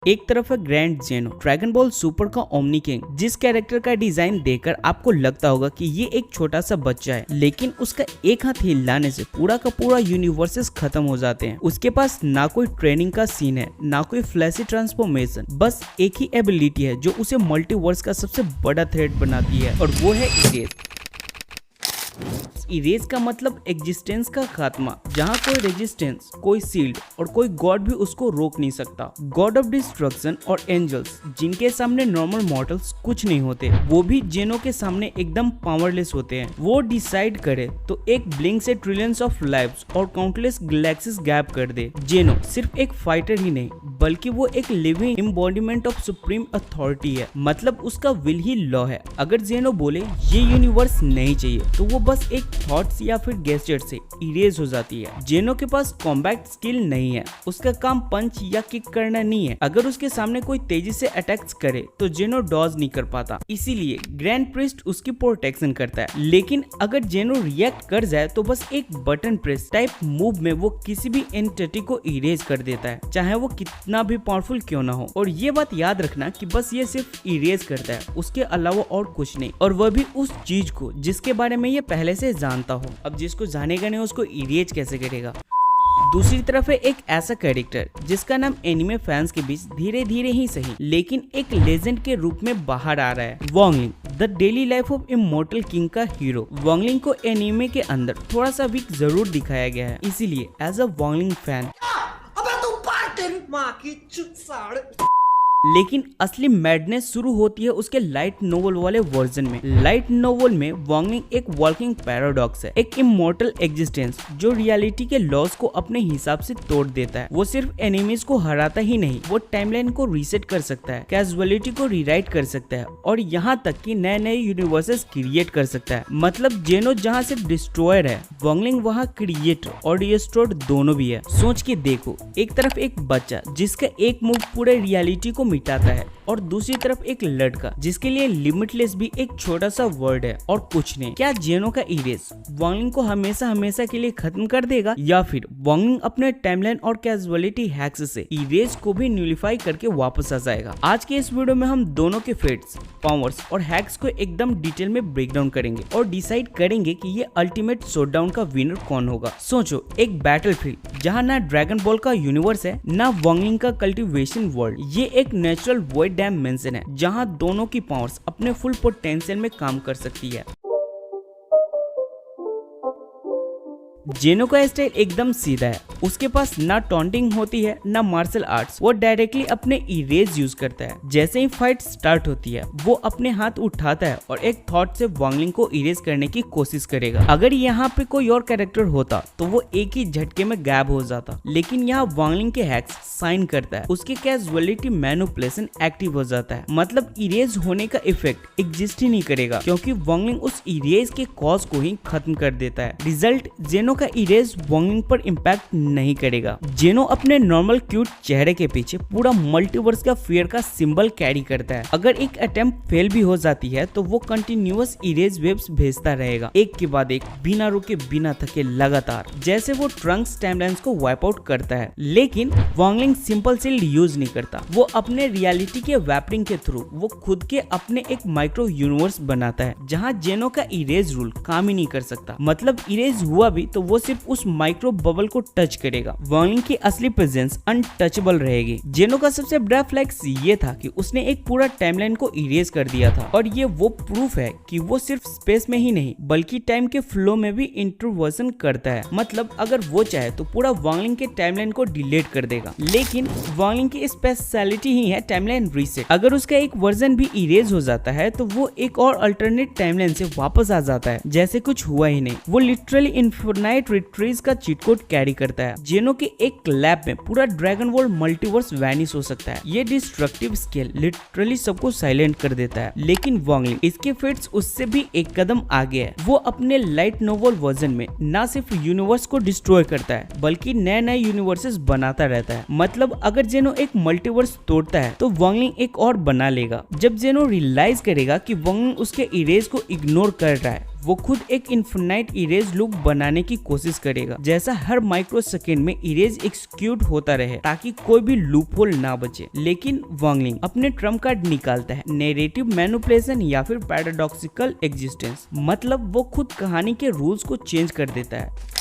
एक तरफ है ग्रैंड जेनो, ड्रैगन बॉल सुपर का ओमनी किंग, जिस कैरेक्टर का डिजाइन देखकर आपको लगता होगा कि ये एक छोटा सा बच्चा है, लेकिन उसका एक हाथ हिलाने से पूरा का पूरा यूनिवर्सेस खत्म हो जाते हैं। उसके पास ना कोई ट्रेनिंग का सीन है, ना कोई फ्लैशी ट्रांसफॉर्मेशन, बस एक ही एबिलिटी है जो उसे मल्टीवर्स का सबसे बड़ा थ्रेट बनाती है, और वो है इरेज। इरेज का मतलब एग्जिस्टेंस का खात्मा, जहाँ कोई रेजिस्टेंस, कोई सील्ड और कोई गॉड भी उसको रोक नहीं सकता। गॉड ऑफ डिस्ट्रक्शन और एंजल्स, जिनके सामने नॉर्मल मॉर्टल्स कुछ नहीं होते, वो भी जेनो के सामने एकदम पावरलेस होते हैं। वो डिसाइड करे तो एक ब्लिंक से ट्रिलियंस ऑफ लाइव्स और काउंटलेस गैलेक्सीज गैप कर दे। जेनो सिर्फ एक फाइटर ही नहीं, बल्कि वो एक living embodiment of supreme authority है। मतलब उसका विल ही लॉ है। अगर जेनो बोले ये यूनिवर्स नहीं चाहिए, तो वो बस एक थॉट्स या फिर गेस्चर से इरेज हो जाती है। जेनो के पास कॉम्बैट स्किल नहीं है, उसका काम पंच या किक करना नहीं है। अगर उसके सामने कोई तेजी से अटैक्स करे तो जेनो डॉज नहीं कर पाता, इसीलिए ग्रैंड प्रिस्ट उसकी प्रोटेक्शन करता है। लेकिन अगर जेनो रिएक्ट कर जाए तो बस एक बटन प्रेस टाइप मूव में वो किसी भी एंटिटी को इरेज कर देता है, चाहे वो कितना भी पावरफुल क्यों ना हो। और ये बात याद रखना कि बस ये सिर्फ इरेज करता है, उसके अलावा और कुछ नहीं, और वह भी उस चीज को जिसके बारे में ये पहले से जानता हो। अब जिसको जानेगा नहीं उसको इरेज कैसे करेगा। दूसरी तरफ है एक ऐसा कैरेक्टर जिसका नाम एनिमे फैंस के बीच धीरे धीरे ही सही लेकिन एक लेजेंड के रूप में बाहर आ रहा है। Wang Ling, the daily life of immortal king का हीरो। वॉन्गलिंग को एनिमे के अंदर थोड़ा सा वीक जरूर दिखाया गया है, इसीलिए एज अ वॉन्गलिंग फैन लेकिन असली मैडनेस शुरू होती है उसके लाइट नोवेल वाले वर्जन में। लाइट नोवेल में वॉन्गलिंग एक वॉकिंग पैराडॉक्स है, एक इमॉर्टल एग्जिस्टेंस जो रियलिटी के लॉज को अपने हिसाब से तोड़ देता है। वो सिर्फ एनिमीज को हराता ही नहीं, वो टाइमलाइन को रीसेट कर सकता है, कैजुअलिटी को रीराइट कर सकता है, और यहाँ तक कि नए नए यूनिवर्सेस क्रिएट कर सकता है। मतलब जेनो जहाँ से डिस्ट्रॉयर है, वॉन्गलिंग वहाँ क्रिएटर और डिस्ट्रॉयड दोनों भी है। सोच के देखो, एक तरफ एक बच्चा जिसका एक मूव पूरे रियलिटी को मिटाता है, और दूसरी तरफ एक लड़का जिसके लिए लिमिटलेस भी एक छोटा सा वर्ड है और कुछ नहीं। क्या जेनो का इरेज वॉन्गलिंग को हमेशा हमेशा के लिए खत्म कर देगा, या फिर वॉन्गलिंग अपने टाइमलाइन और कैजुअलिटी हैक्स से इरेज को भी न्यूलिफाई करके वापस आ जाएगा? आज के इस वीडियो में हम दोनों के फेट्स, पावर्स और हैक्स को एकदम डिटेल में ब्रेक डाउन करेंगे और डिसाइड करेंगे कि ये अल्टीमेट शोडाउन का विनर कौन होगा। सोचो, एक बैटलफील्ड जहाँ ना ड्रैगन बॉल का यूनिवर्स है, ना वॉन्गलिंग का कल्टीवेशन वर्ल्ड। ये एक नेचुरल वॉइड डायमेंशन है जहां दोनों की पावर्स अपने फुल पोटेंशियल में काम कर सकती है। जेनो का स्टाइल एकदम सीधा है, उसके पास ना टॉन्टिंग होती है ना मार्शल आर्ट्स। वो डायरेक्टली अपने इरेज यूज करता है। जैसे ही फाइट स्टार्ट होती है वो अपने हाथ उठाता है और एक थॉट से वॉन्गलिंग को इरेज करने की कोशिश करेगा। अगर यहाँ पे कोई और कैरेक्टर होता तो वो एक ही झटके में गायब हो जाता, लेकिन यहाँ वॉन्गलिंग के हैक्स साइन करता है, उसके कैजुअलिटी मैनिपुलेशन एक्टिव हो जाता है। मतलब इरेज होने का इफेक्ट एग्जिस्ट ही नहीं करेगा, क्योंकि वॉन्गलिंग उस इरेज के कॉज को ही खत्म कर देता है। रिजल्ट, जेनो का इरेज वॉन्गलिंग पर इम्पैक्ट नहीं करेगा। जेनो अपने नॉर्मल क्यूट चेहरे के पीछे पूरा मल्टीवर्स का फियर का सिंबल कैरी करता है। अगर एक अटेम्प्ट फेल भी हो जाती है तो वो कंटिन्यूअस इरेज वेव्स भेजता रहेगा, एक के बाद एक, बिना रुके बिना थके लगातार, जैसे वो ट्रंक्स टाइमलाइंस को वाइप आउट करता है। लेकिन वॉन्गलिंग सिंपल सील्ड यूज नहीं करता, वो अपने रियलिटी के वैपरिंग के थ्रू वो खुद के अपने एक माइक्रो यूनिवर्स बनाता है, जहाँ जेनो का इरेज रूल काम ही नहीं कर सकता। मतलब इरेज हुआ भी तो वो सिर्फ उस माइक्रो बबल को टच करेगा। वॉन्गलिंग की असली प्रेजेंस अनटचेबल रहेगी। जेनो का सबसे बड़ा फ्लैक्स ये था कि उसने एक पूरा टाइमलाइन को इरेज कर दिया था, और ये वो प्रूफ है कि वो सिर्फ स्पेस में ही नहीं बल्कि टाइम के फ्लो में भी इंटरवर्जन करता है। मतलब अगर वो चाहे तो पूरा वॉन्गलिंग के टाइमलाइन को डिलीट कर देगा, लेकिन वॉन्गलिंग की स्पेशलिटी ही है टाइमलाइन रीसेट। अगर उसका एक वर्जन भी इरेज हो जाता है तो वो एक और अल्टरनेट टाइमलाइन से वापस आ जाता है, जैसे कुछ हुआ ही नहीं। वो लिटरली इनफिनाइट रिट्रीज का चीट कोड कैरी करता है। जेनो के एक क्लैप में पूरा ड्रैगन वर्ल्ड मल्टीवर्स वैनिश हो सकता है। ये डिस्ट्रक्टिव स्केल लिटरली सबको साइलेंट कर देता है। लेकिन वॉन्गलिंग इसके फेट्स उससे भी एक कदम आगे है। वो अपने लाइट नोवेल वर्जन में ना सिर्फ यूनिवर्स को डिस्ट्रॉय करता है बल्कि नए नए यूनिवर्सेस बनाता रहता है। मतलब अगर जेनो एक मल्टीवर्स तोड़ता है तो वॉन्गलिंग एक और बना लेगा। जब जेनो रियलाइज करेगा कि वॉन्गलिंग उसके इरेज को इग्नोर कर रहा है, वो खुद एक इन्फिनाइट इरेज लूप बनाने की कोशिश करेगा, जैसा हर माइक्रो सेकेंड में इरेज एक्सिक्यूट होता रहे ताकि कोई भी लूप होल ना बचे। लेकिन वांग लिंग अपने ट्रम्प कार्ड निकालता है, नैरेटिव मैनिपुलेशन या फिर पैराडॉक्सिकल एग्जिस्टेंस, मतलब वो खुद कहानी के रूल्स को चेंज कर देता है।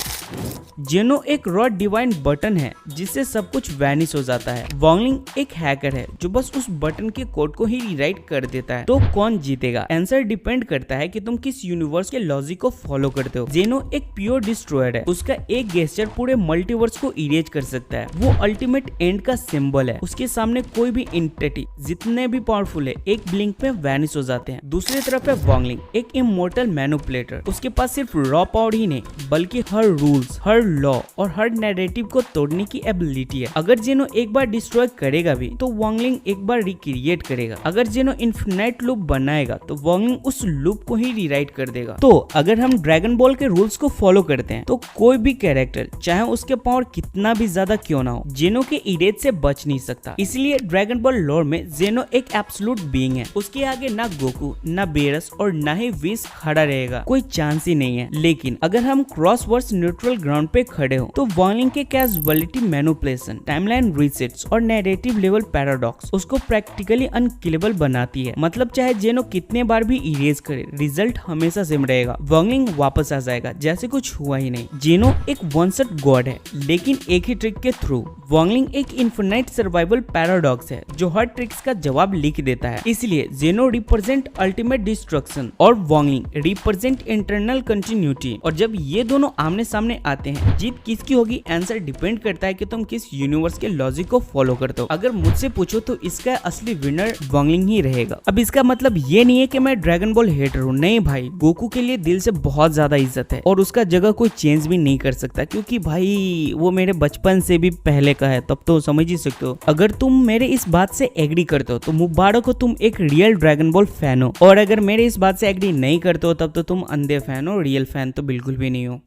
जेनो एक रॉ डिवाइन बटन है जिससे सब कुछ वैनिश हो जाता है। वांग लिंग एक हैकर है जो बस उस बटन के कोड को ही रीराइट कर देता है। तो कौन जीतेगा? आंसर डिपेंड करता है कि तुम किस यूनिवर्स के लॉजिक को फॉलो करते हो। जेनो एक प्योर डिस्ट्रॉयर है, उसका एक गेस्चर पूरे मल्टीवर्स को इरेज कर सकता है। वो अल्टीमेट एंड का सिंबल है, उसके सामने कोई भी एंटिटी जितने भी पावरफुल है एक ब्लिंक में वैनिश हो जाते हैं। दूसरी तरफ है वांग लिंग, एक इमोर्टल मैनिपुलेटर। उसके पास सिर्फ रॉ पावर ही नहीं बल्कि हर रूल्स, हर लॉ और हर नैरेटिव को तोड़ने की एबिलिटी है। अगर जेनो एक बार डिस्ट्रॉय करेगा भी तो वांग लिंग एक बार रिक्रिएट करेगा। अगर जेनो इन्फिनाइट लूप बनाएगा तो वांग लिंग उस लूप को ही रीराइट कर देगा। तो अगर हम ड्रैगन बॉल के रूल्स को फॉलो करते हैं तो कोई भी कैरेक्टर चाहे उसके पावर कितना भी ज्यादा क्यों ना हो, जेनो के इरेज से बच नहीं सकता। इसलिए ड्रैगन बॉल लॉर में जेनो एक एब्सोल्यूट बीइंग है, उसके आगे ना गोकू, ना बेरस और ना ही विश खड़ा रहेगा, कोई चांस ही नहीं है। लेकिन अगर हम क्रॉस वर्स न्यूट्रल ग्राउंड पे खड़े हो तो वांग लिंग के कैजुअलिटी मैनिपुलेशन, टाइमलाइन रीसेट्स और नैरेटिव लेवल पैराडॉक्स उसको प्रैक्टिकली अनकिलेबल बनाती है। मतलब चाहे जेनो कितने बार भी इरेज करे, रिजल्ट हमेशा सेम रहेगा। वांग लिंग वापस आ जाएगा जैसे कुछ हुआ ही नहीं। जेनो एक वन शॉट गॉड है, लेकिन एक ही ट्रिक के थ्रू। वांग लिंग एक इन्फिनाइट सर्वाइवल पैराडॉक्स है जो हर ट्रिक्स का जवाब लिख देता है। इसलिए जेनो रिप्रेजेंट अल्टीमेट डिस्ट्रक्शन और वांग लिंग रिप्रेजेंट इंटरनल कंटिन्यूटी। और जब ये दोनों आमने सामने आते हैं, जीत किसकी होगी आंसर डिपेंड करता है कि तुम किस यूनिवर्स के लॉजिक को फॉलो करते हो। अगर मुझसे पूछो तो इसका असली विनर वांग लिंग ही रहेगा। अब इसका मतलब ये नहीं है कि मैं ड्रैगन बॉल हेटर हूँ, नहीं भाई। गोकू के लिए दिल से बहुत ज्यादा इज्जत है और उसका जगह कोई चेंज भी नहीं कर सकता, क्योंकि भाई वो मेरे बचपन से भी पहले का है, तब तो समझ ही सकते हो। अगर तुम मेरे इस बात से एग्री करते हो तो मुबारक हो, तुम एक रियल ड्रैगन बॉल फैन हो। और अगर मेरे इस बात से एग्री नहीं करते हो तब तो तुम अंधे फैन हो, रियल फैन तो बिल्कुल भी नहीं हो।